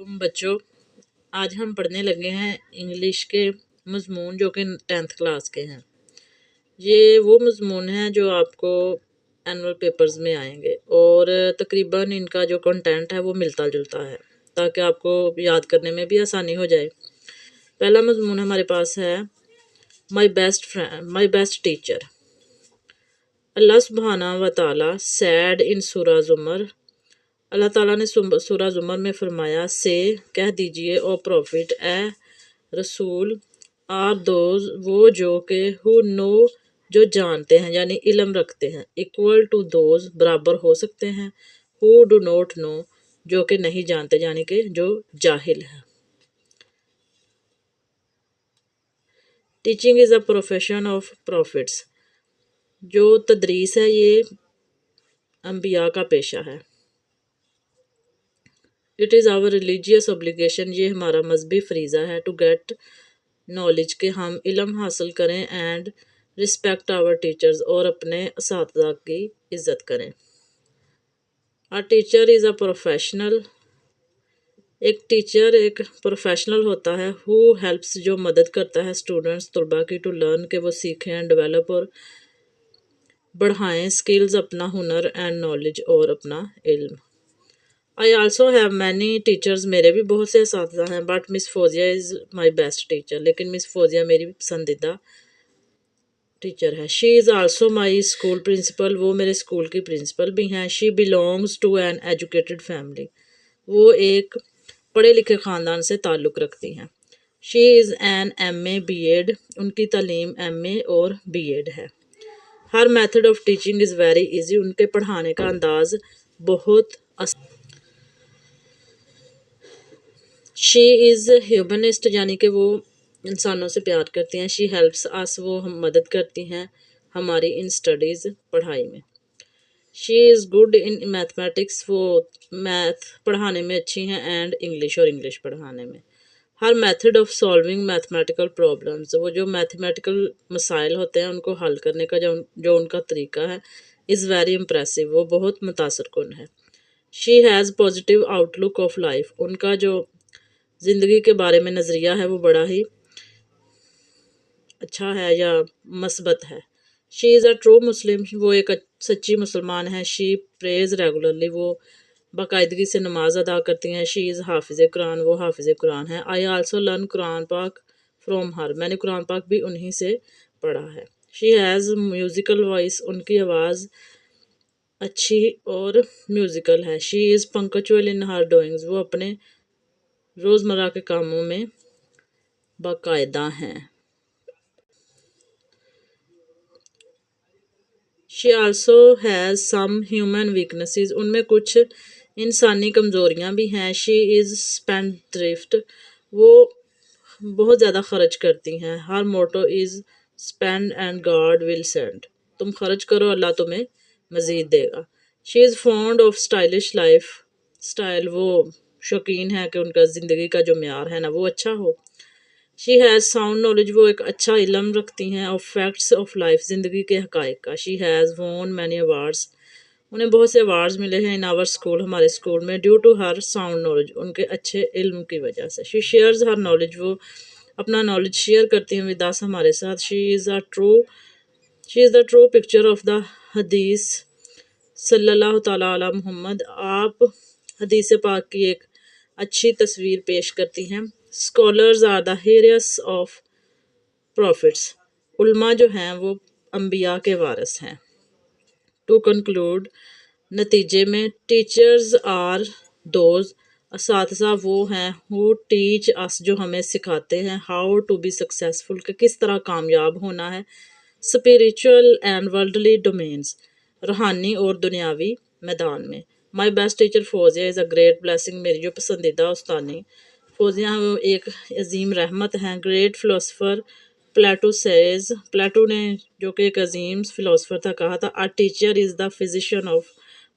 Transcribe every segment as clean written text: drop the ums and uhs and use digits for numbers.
वालेकुम बच्चों। आज हम पढ़ने लगे हैं इंग्लिश के मज़मून जो कि 10th क्लास के हैं। ये वो मज़मून हैं जो आपको एनुअल पेपर्स में आएंगे और तकरीबन इनका जो कंटेंट है वो मिलता जुलता है ताकि आपको याद करने में भी आसानी हो जाए। पहला मज़मून हमारे पास है my best friend, my best teacher. Allah सुब्हाना व तआला सैड इन सूरा ज़ुमर, अल्लाह ताला ने सूरा ज़ुमर में फरमाया से कह दीजिए ओ प्रॉफिट ए रसूल आर दोज वो जो के हु नो जो जानते हैं यानी इल्म रखते हैं, इक्वल टू दोज बराबर हो सकते हैं, हु डू नॉट नो जो कि नहीं जानते यानी कि जो जाहिल है। Teaching is a profession of prophets, जो तदरीस है ये अंबिया का पेशा है। It is our religious obligation, ये हमारा मजहबी फरीज़ा है, टू गेट नॉलेज के हम इल्म हासिल करें, एंड रिस्पेक्ट आवर टीचर्स और अपने असातिज़ा की इज़्ज़त करें। आ टीचर इज़ अ प्रोफेशनल, एक टीचर एक प्रोफेशनल होता है, हु हेल्प्स जो मदद करता है स्टूडेंट्स तलबा की, टू लर्न के वो सीखें, एंड डेवलप और बढ़ाएं स्किल्स अपना हुनर, एंड नॉलेज और अपना इल्म। I also have many teachers, मेरे भी बहुत से असातिज़ा हैं, but miss Fozia is my best teacher, लेकिन मिस फोजिया मेरी पसंदीदा टीचर है। She is also my school principal, वो मेरे स्कूल की प्रिंसिपल भी हैं। She belongs to an educated family, वो एक पढ़े लिखे ख़ानदान से ताल्लुक़ रखती हैं। She is an MA BEd, उनकी तालीम MA और BEd है। हर method of teaching is very easy, उनके पढ़ाने का अंदाज़ बहुत शी इज़ ह्यूमनिस्ट, यानी कि वो इंसानों से प्यार करती हैं। शी हेल्प्स अस, वो हम मदद करती हैं हमारी इन स्टडीज़ पढ़ाई में। She is good in mathematics, वो मैथ पढ़ाने में अच्छी हैं, एंड इंग्लिश और इंग्लिश पढ़ाने में। Her method of solving mathematical problems, वो जो मैथमेटिकल मसाइल होते हैं उनको हल करने का जो उनका तरीका है, इज़ वेरी इम्प्रेसिव, वो बहुत मुतासर कुन है। She has positive outlook of life, उनका जो ज़िंदगी के बारे में नज़रिया है वो बड़ा ही अच्छा है या मस्बत है। शी इज़ अ ट्रू मुस्लिम, वो एक सच्ची मुसलमान है। शी प्रेज रेगुलरली, वो बाकायदगी से नमाज अदा करती हैं। शी इज़ हाफिज़ कुरान, वो हाफिज़ कुरान है। आई आल्सो लर्न कुरान पाक फ्रॉम हर, मैंने कुरान पाक भी उन्हीं से पढ़ा है। शी हैज़ म्यूज़िकल वॉइस, उनकी आवाज़ अच्छी और म्यूज़िकल है। She is punctual in her doings, वो अपने रोज़मर्रा के कामों में बाकायदा हैं। She also has some human weaknesses, उनमें कुछ इंसानी कमज़ोरियाँ भी हैं। शी इज़ स्पेंडथ्रिफ्ट, वो बहुत ज़्यादा खर्च करती हैं। Her motto is spend and God will send, तुम खर्च करो अल्लाह तुम्हें मज़ीद देगा। She is fond of stylish life style, वो शौकीन है कि उनका ज़िंदगी का जो म्यार है ना वो अच्छा हो। शी हैज़ साउंड नॉलेज, वो एक अच्छा इल्म रखती हैं, ऑफ फैक्ट्स ऑफ लाइफ, ज़िंदगी के हक़ाइक़ का। She has won many awards, उन्हें बहुत से अवार्ड्स मिले हैं इन आवर स्कूल, हमारे स्कूल में, due to her sound knowledge, उनके अच्छे इल्म की वजह से। शी शेयर्स हर नॉलेज, वो अपना नॉलेज शेयर करती हैं विद अस, हमारे साथ। She is the true picture of the हदीस सल्लल्लाहु तआला अला मुहम्मद, आप हदीस पाक की एक अच्छी तस्वीर पेश करती हैं। Scholars are the heirs of prophets, उल्मा जो हैं वो अंबिया के वारिस हैं। टू कंक्लूड, नतीजे में, टीचर्स आर दोज, असातिज़ा वो हैं, हु टीच अस, जो हमें सिखाते हैं, हाउ टू बी सक्सेसफुल, कि किस तरह कामयाब होना है, स्पिरिचुअल एंड वर्ल्डली डोमेन्स, रूहानी और दुनियावी मैदान में। माई best teacher Fauzia is a great blessing, मेरी जो पसंदीदा उस्तानी फोजिया वो एक अजीम रहमत हैं। ग्रेट फ़िलोसफ़र प्लेटो सेज, प्लेटो ने जो कि एक अजीम फ़िलोसफ़र था कहा था, a teacher is the physician of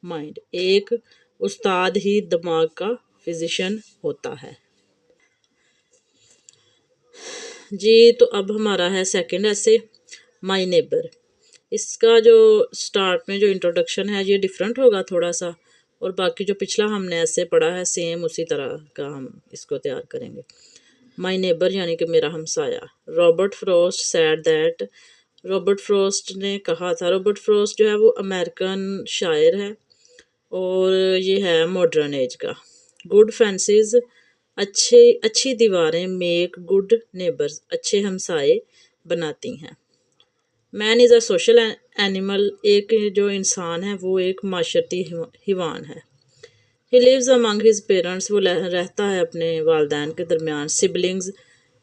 mind, एक उस्ताद ही दिमाग का फिजिशियन होता है। जी तो अब हमारा है सेकंड ऐसे, माई नेबर। इसका जो स्टार्ट में जो इंट्रोडक्शन है ये डिफरेंट होगा थोड़ा सा, اور باقی جو پچھلا ہم نے ایسے پڑھا ہے سیم اسی طرح کا ہم اس کو تیار کریں گے. مائی نیبر یعنی کہ میرا ہمسایہ. Robert frost said that. Robert frost نے کہا تھا. رابرٹ فروسٹ جو ہے وہ امریکن شاعر ہے اور یہ ہے ماڈرن ایج کا. گڈ فینسز اچھی دیواریں میک گڈ نیبرز اچھے ہمسائے بناتی ہیں. مین از اے سوشل اینیمل ایک جو انسان ہے وہ ایک معاشرتی حیوان ہے. ہی لیوز امانگ ہز پیرنٹس وہ رہتا ہے اپنے والدین کے درمیان. سبلنگز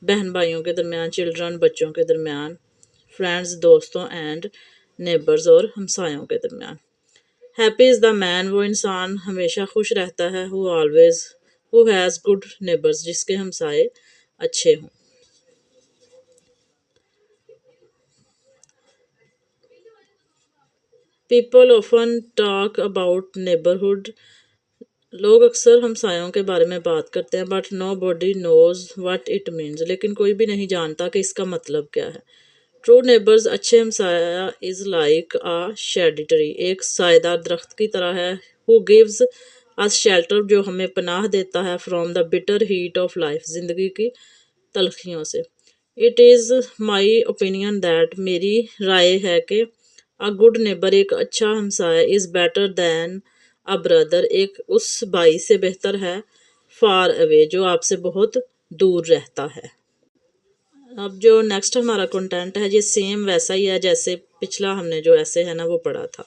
بہن بھائیوں کے درمیان. چلڈرن بچوں کے درمیان. فرینڈز دوستوں اینڈ نیبرز اور ہمسایوں کے درمیان. ہیپی از دا مین وہ انسان ہمیشہ خوش رہتا ہے. ہو ہیز گڈ نیبرز جس کے ہمسائے اچھے ہوں. People often talk about neighbourhood لوگ اکثر ہمسایوں کے بارے میں بات کرتے ہیں. But nobody knows what it means لیکن کوئی بھی نہیں جانتا کہ اس کا مطلب کیا ہے. ٹرو نیبرز اچھے ہمسایہ is like a shade tree ایک سایہ دار درخت کی طرح ہے. ہو گیوز اس شیلٹر جو ہمیں پناہ دیتا ہے from the bitter heat of life زندگی کی تلخیوں سے. It is my opinion that میری رائے ہے کہ a good neighbor ایک اچھا ہمسایہ is better than a brother ایک اس بھائی سے بہتر ہے far away جو آپ سے بہت دور رہتا ہے. اب جو نیکسٹ ہمارا کنٹینٹ ہے یہ سیم ویسا ہی ہے جیسے پچھلا ہم نے جو ایسے ہے نا وہ پڑھا تھا.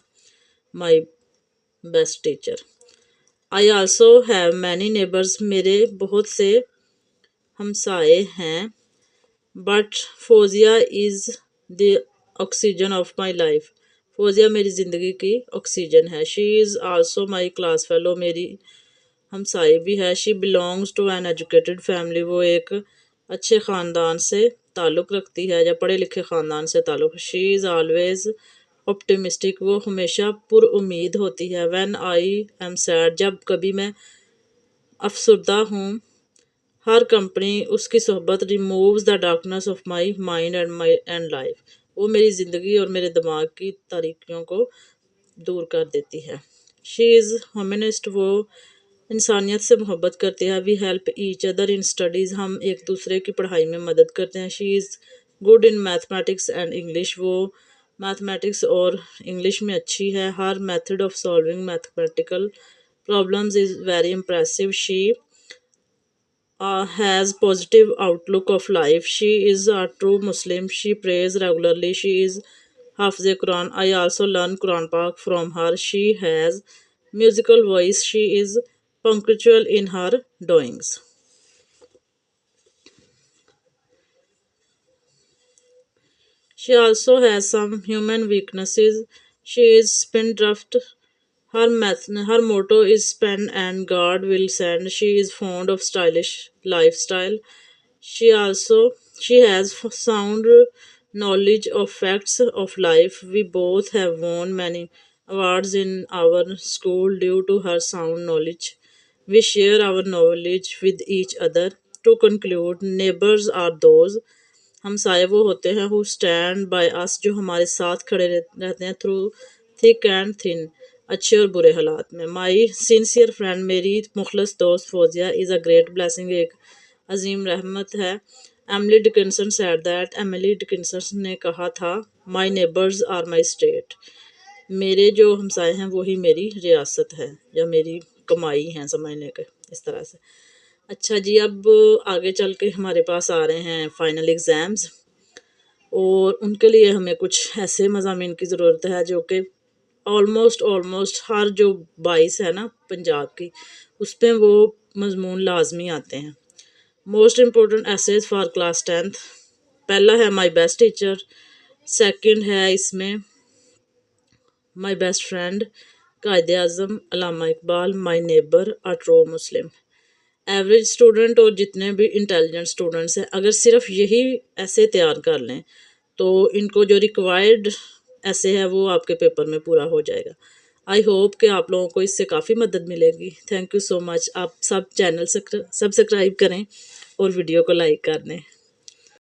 My best teacher. I also have many neighbors میرے بہت سے ہمسائے ہیں. But Fauzia is the oxygen of my life Fauzia میری زندگی کی آکسیجن ہے. She is also my class fellow میری ہمسائی بھی ہے. She belongs to an educated family وہ ایک اچھے خاندان سے تعلق رکھتی ہے یا پڑھے لکھے خاندان سے تعلق. شی از آلویز آپٹیمسٹک وہ ہمیشہ پر امید ہوتی ہے. وین آئی ایم سیڈ جب کبھی میں افسردہ ہوں. ہر کمپنی اس کی صحبت removes the darkness of my mind and life وہ میری زندگی اور میرے دماغ کی تاریکیوں کو دور کر دیتی ہے. شی از ہیومنسٹ وہ انسانیت سے محبت کرتی ہے. We help each other in studies ہم ایک دوسرے کی پڑھائی میں مدد کرتے ہیں. She is good in mathematics and English وہ میتھمیٹکس اور انگلش میں اچھی ہے. Her method of solving mathematical problems is very impressive. She has positive outlook of life. She is a true Muslim. She prays regularly. She is Hafiz Quran. I also learn Quran Pak from her. She has musical voice. She is punctual in her doings. She also has some human weaknesses. She is spendthrift. Her motto is spend and God will send. She is fond of stylish lifestyle. She has sound knowledge of facts of life. We both have won many awards in our school due to her sound knowledge. We share our knowledge with each other. To conclude, neighbors are those ہمسائے وہ ہوتے ہیں who stand by us جو ہمارے ساتھ کھڑے رہتے ہیں through thick and thin اچھے اور برے حالات میں. مائی سنسیئر فرینڈ میری مخلص دوست Fauzia is a great blessing ایک عظیم رحمت ہے. Emily Dickinson said that Emily Dickinson نے کہا تھا my neighbours are my estate میرے جو ہمسائے ہیں وہی میری ریاست ہے یا میری کمائی ہیں سمجھنے کے اس طرح سے. اچھا جی اب آگے چل کے ہمارے پاس آ رہے ہیں فائنل ایگزامز اور ان کے لیے ہمیں کچھ ایسے مضامین کی ضرورت ہے جو کہ آلموسٹ ہر جو 22 ہے نا پنجاب کی اس پہ وہ مضمون لازمی آتے ہیں. Most important essays for class 10th پہلا ہے مائی بیسٹ ٹیچر. سیکنڈ ہے اس میں my best friend Quaid Azam Allama Iqbal. My neighbour a true Muslim. Average student اور جتنے بھی انٹیلیجنٹ اسٹوڈنٹس ہیں اگر صرف یہی ایسے تیار کر لیں تو ان کو جو ریکوائرڈ ایسے ہے وہ آپ کے پیپر میں پورا ہو جائے گا. آئی ہوپ کہ آپ لوگوں کو اس سے کافی مدد ملے گی. تھینک یو سو مچ. آپ سب چینل سبسکرائب کریں اور ویڈیو کو لائک کر دیں.